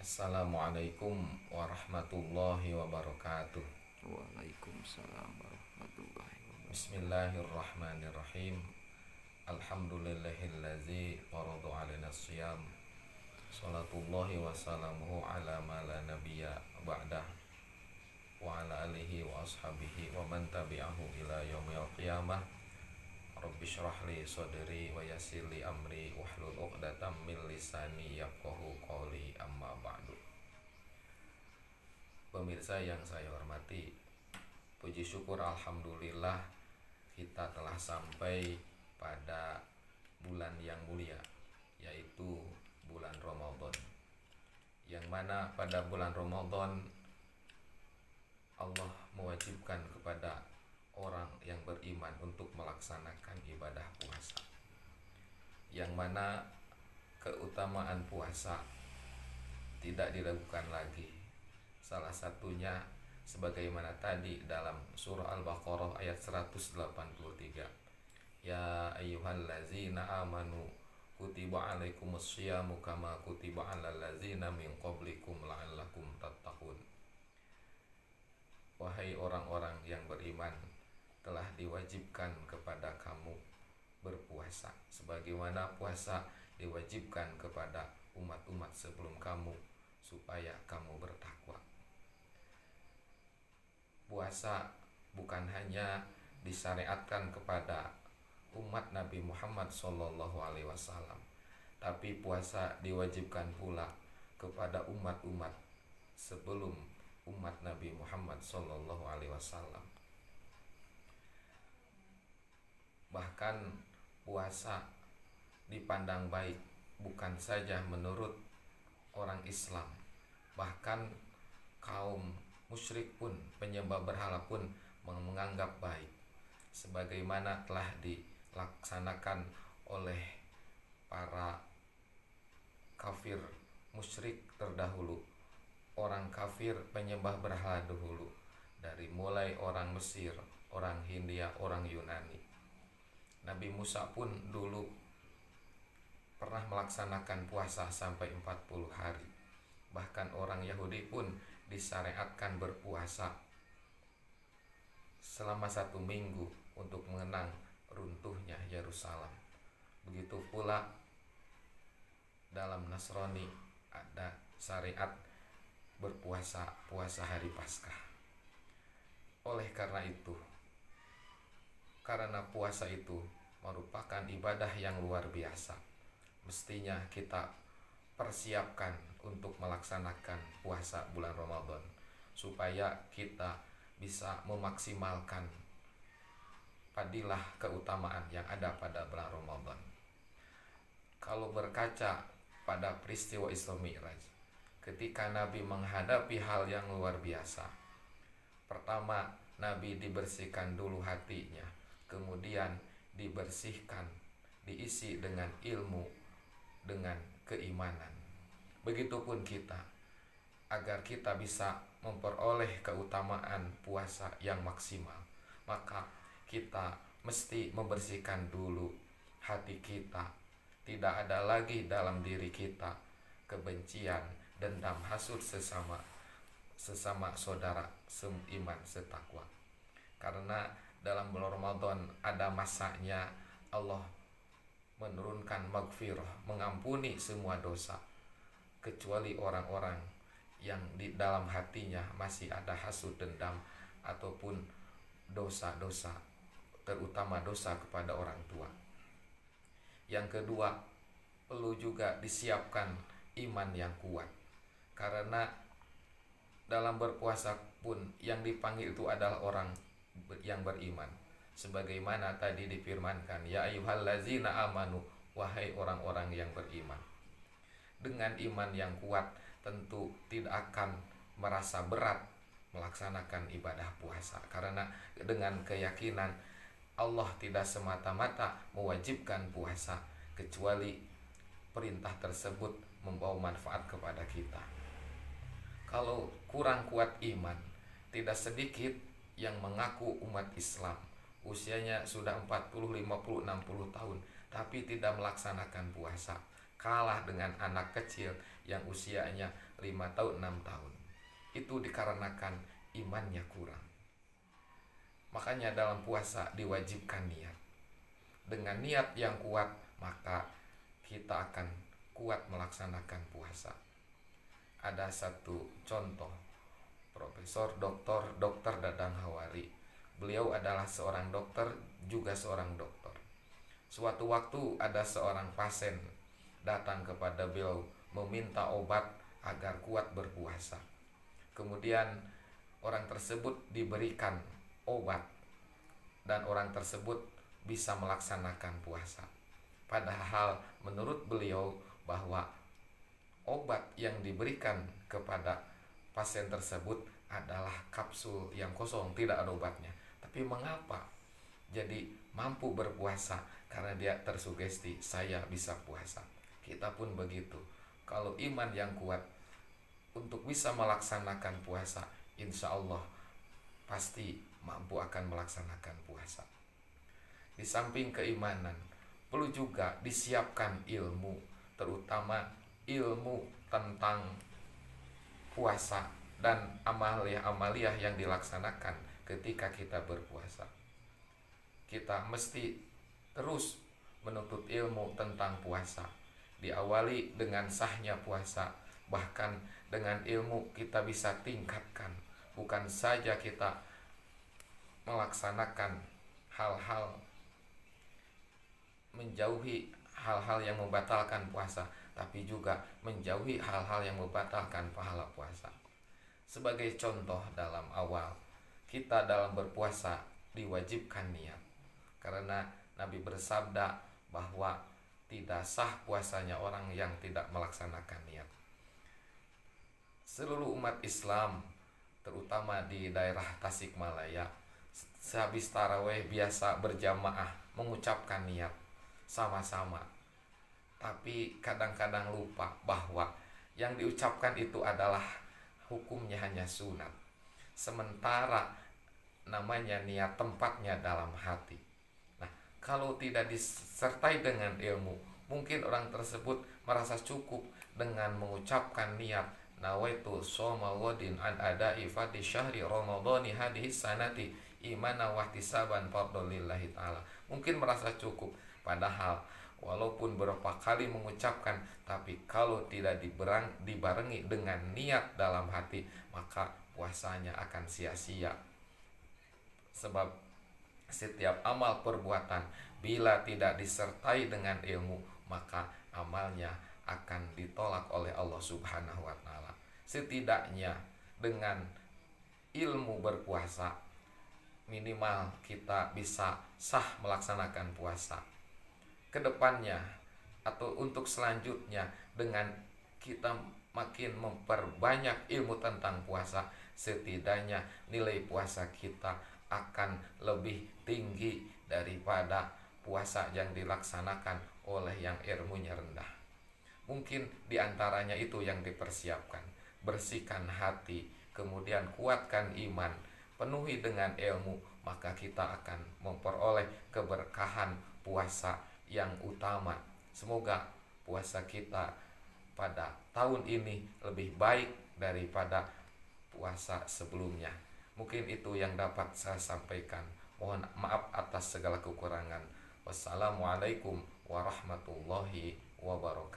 Assalamualaikum warahmatullahi wabarakatuh. Waalaikumsalam warahmatullahi wabarakatuh. Bismillahirrahmanirrahim. Alhamdulillahillazi faradu alina siyam. Salatullahi wa salamuhu ala ma la nabiyya ba'dah. Wa ala alihi wa ashabihi wa man tabi'ahu ila yaumil qiyamah. Rabbi syrah li sadri wa yassir li amri wahlul 'uqdatam min lisani yafqahu qawli, amma ba'du. Pemirsa yang saya hormati, puji syukur alhamdulillah kita telah sampai pada bulan yang mulia, yaitu bulan Ramadan. Yang mana pada bulan Ramadan Allah mewajibkan kepada orang yang beriman untuk melaksanakan ibadah puasa. Yang mana keutamaan puasa tidak diragukan lagi. Salah satunya sebagaimana tadi dalam surah Al-Baqarah ayat 183. Ya ayyuhallazina amanu kutiba alaikumus syiyamu kama kutiba alal ladzina min qablikum la'allakum tattaqun. Wahai orang-orang yang beriman, telah diwajibkan kepada kamu berpuasa sebagaimana puasa diwajibkan kepada umat-umat sebelum kamu supaya kamu bertakwa. Puasa bukan hanya disyariatkan kepada umat Nabi Muhammad SAW, tapi puasa diwajibkan pula kepada umat-umat sebelum umat Nabi Muhammad SAW. Bahkan puasa dipandang baik bukan saja menurut orang Islam, bahkan kaum musyrik pun, penyembah berhala pun menganggap baik, sebagaimana telah dilaksanakan oleh para kafir musyrik terdahulu, orang kafir penyembah berhala dahulu, dari mulai orang Mesir, orang Hindia, orang Yunani. Nabi Musa pun dulu pernah melaksanakan puasa sampai 40 hari. Bahkan orang Yahudi pun disyariatkan berpuasa selama 1 minggu untuk mengenang runtuhnya Yerusalem. Begitu pula dalam Nasrani ada syariat berpuasa hari Paskah. Oleh karena itu, karena puasa itu merupakan ibadah yang luar biasa, mestinya kita persiapkan untuk melaksanakan puasa bulan Ramadan supaya kita bisa memaksimalkan fadilah keutamaan yang ada pada bulan Ramadan. Kalau berkaca pada peristiwa Isra Mi'raj, ketika Nabi menghadapi hal yang luar biasa, pertama Nabi dibersihkan dulu hatinya, kemudian dibersihkan, diisi dengan ilmu, dengan keimanan. Begitupun kita, agar kita bisa memperoleh keutamaan puasa yang maksimal, maka kita mesti membersihkan dulu hati kita. Tidak ada lagi dalam diri kita kebencian, dendam, hasut sesama saudara seiman setakwa. Karena dalam bulan Ramadan ada masanya Allah menurunkan maghfirah, mengampuni semua dosa, kecuali orang-orang yang di dalam hatinya masih ada hasud, dendam, ataupun dosa-dosa, terutama dosa kepada orang tua. Yang kedua, perlu juga disiapkan iman yang kuat, karena dalam berpuasa pun yang dipanggil itu adalah orang yang beriman, sebagaimana tadi difirmankan, ya ayyuhallazina amanu, wahai orang-orang yang beriman. Dengan iman yang kuat tentu tidak akan merasa berat melaksanakan ibadah puasa, karena dengan keyakinan Allah tidak semata-mata mewajibkan puasa kecuali perintah tersebut membawa manfaat kepada kita. Kalau kurang kuat iman, tidak sedikit yang mengaku umat Islam, usianya sudah 40, 50, 60 tahun, tapi tidak melaksanakan puasa kalah dengan anak kecil yang usianya 5 tahun 6 tahun. Itu dikarenakan imannya kurang. Makanya dalam puasa diwajibkan niat. Dengan niat yang kuat maka kita akan kuat melaksanakan puasa. Ada satu contoh, Profesor Dr. Dadang Hawari. Beliau adalah seorang dokter, juga seorang dokter. Suatu waktu ada seorang pasien datang kepada beliau meminta obat agar kuat berpuasa. Kemudian orang tersebut diberikan obat dan orang tersebut bisa melaksanakan puasa. Padahal menurut beliau bahwa obat yang diberikan kepada pasien tersebut adalah kapsul yang kosong, tidak ada obatnya. Tapi mengapa jadi mampu berpuasa? Karena dia tersugesti, saya bisa puasa. Kita pun begitu. Kalau iman yang kuat untuk bisa melaksanakan puasa, insya Allah pasti mampu akan melaksanakan puasa. Di samping keimanan, perlu juga disiapkan ilmu, terutama ilmu tentang puasa dan amaliyah yang dilaksanakan ketika kita berpuasa. Kita mesti terus menuntut ilmu tentang puasa. Diawali dengan sahnya puasa, bahkan dengan ilmu kita bisa tingkatkan. Bukan saja kita melaksanakan hal-hal, menjauhi hal-hal yang membatalkan puasa, tapi juga menjauhi hal-hal yang membatalkan pahala puasa. Sebagai contoh, dalam awal kita dalam berpuasa diwajibkan niat, karena Nabi bersabda bahwa tidak sah puasanya orang yang tidak melaksanakan niat. Seluruh umat Islam, terutama di daerah Tasikmalaya, sehabis tarawih biasa berjamaah mengucapkan niat sama-sama. Tapi kadang-kadang lupa bahwa yang diucapkan itu adalah hukumnya hanya sunat. Sementara namanya niat tempatnya dalam hati. Nah, kalau tidak disertai dengan ilmu, mungkin orang tersebut merasa cukup dengan mengucapkan niat nawaitu shoma wadin an ada'i fati syahri ramadhani hadhihi sanati imana wa ihtisaban fadlillahi ta'ala. Mungkin merasa cukup, padahal walaupun berapa kali mengucapkan, tapi kalau tidak dibarengi dengan niat dalam hati, maka puasanya akan sia-sia. Sebab setiap amal perbuatan bila tidak disertai dengan ilmu, maka amalnya akan ditolak oleh Allah Subhanahu wa ta'ala. Setidaknya dengan ilmu berpuasa, minimal kita bisa sah melaksanakan puasa. Kedepannya atau untuk selanjutnya, dengan kita makin memperbanyak ilmu tentang puasa, setidaknya nilai puasa kita akan lebih tinggi daripada puasa yang dilaksanakan oleh yang ilmunya rendah. Mungkin diantaranya itu yang dipersiapkan. Bersihkan hati, kemudian kuatkan iman, penuhi dengan ilmu, maka kita akan memperoleh keberkahan puasa yang utama. Semoga puasa kita pada tahun ini lebih baik daripada puasa sebelumnya. Mungkin itu yang dapat saya sampaikan. Mohon maaf atas segala kekurangan. Wassalamualaikum warahmatullahi wabarakatuh.